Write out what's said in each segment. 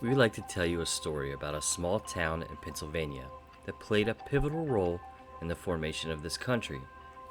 We would like to tell you a story about a small town in Pennsylvania that played a pivotal role in the formation of this country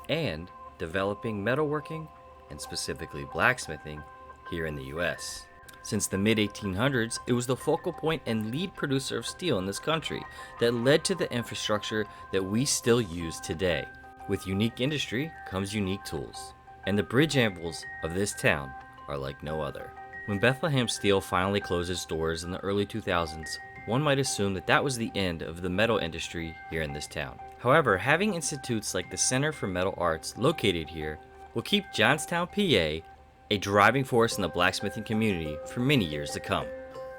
and developing metalworking and specifically blacksmithing here in the US. Since the mid-1800s, it was the focal point and lead producer of steel in this country that led to the infrastructure that we still use today. With unique industry comes unique tools, and the bridge anvils of this town are like no other. When Bethlehem Steel finally closed its doors in the early 2000s, one might assume that that was the end of the metal industry here in this town. However, having institutes like the Center for Metal Arts located here will keep Johnstown PA a driving force in the blacksmithing community for many years to come.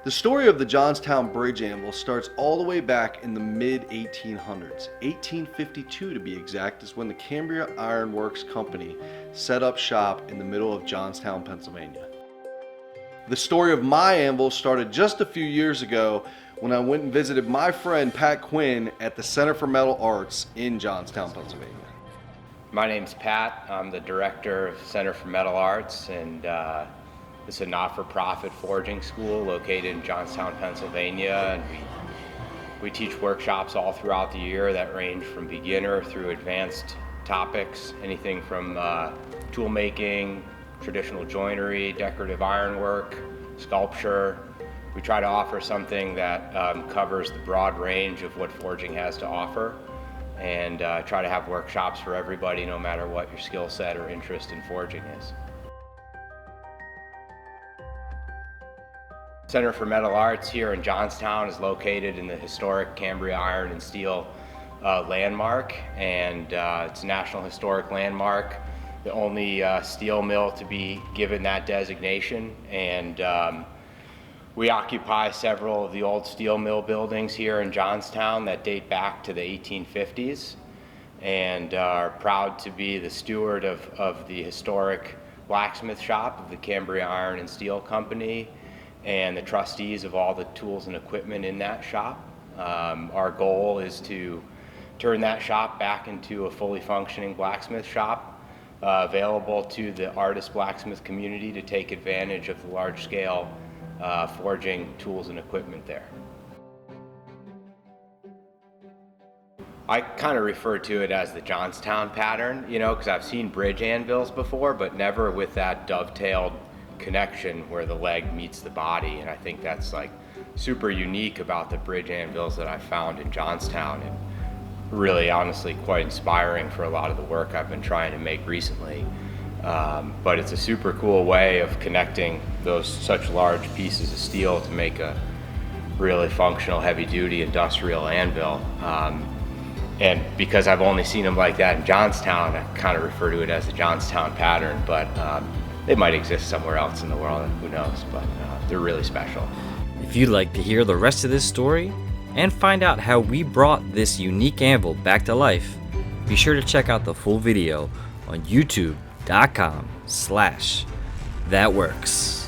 The story of the Johnstown bridge anvil starts all the way back in the mid-1800s. 1852 to be exact is when the Cambria Iron Works Company set up shop in the middle of Johnstown, Pennsylvania. The story of my anvil started just a few years ago when I went and visited my friend Pat Quinn at the Center for Metal Arts in Johnstown, Pennsylvania. My name's Pat. I'm the director of Center for Metal Arts, and it's a not-for-profit forging school located in Johnstown, Pennsylvania. And we teach workshops all throughout the year that range from beginner through advanced topics, anything from tool making, traditional joinery, decorative ironwork, sculpture. We try to offer something that covers the broad range of what forging has to offer, and try to have workshops for everybody, no matter what your skill set or interest in forging is. Center for Metal Arts here in Johnstown is located in the historic Cambria Iron and Steel landmark, and it's a National Historic Landmark, the only steel mill to be given that designation. And we occupy several of the old steel mill buildings here in Johnstown that date back to the 1850s, and are proud to be the steward of the historic blacksmith shop of the Cambria Iron and Steel Company, and the trustees of all the tools and equipment in that shop. Our goal is to turn that shop back into a fully functioning blacksmith shop, available to the artist blacksmith community to take advantage of the large scale forging tools and equipment there. I kind of refer to it as the Johnstown pattern, because I've seen bridge anvils before, but never with that dovetailed connection where the leg meets the body. And I think that's like super unique about the bridge anvils that I found in Johnstown, and really honestly quite inspiring for a lot of the work I've been trying to make recently. But it's a super cool way of connecting those such large pieces of steel to make a really functional heavy-duty industrial anvil. And because I've only seen them like that in Johnstown, I kind of refer to it as the Johnstown pattern, but they might exist somewhere else in the world, who knows, but they're really special. If you'd like to hear the rest of this story and find out how we brought this unique anvil back to life, be sure to check out the full video on youtube.com/thatworks.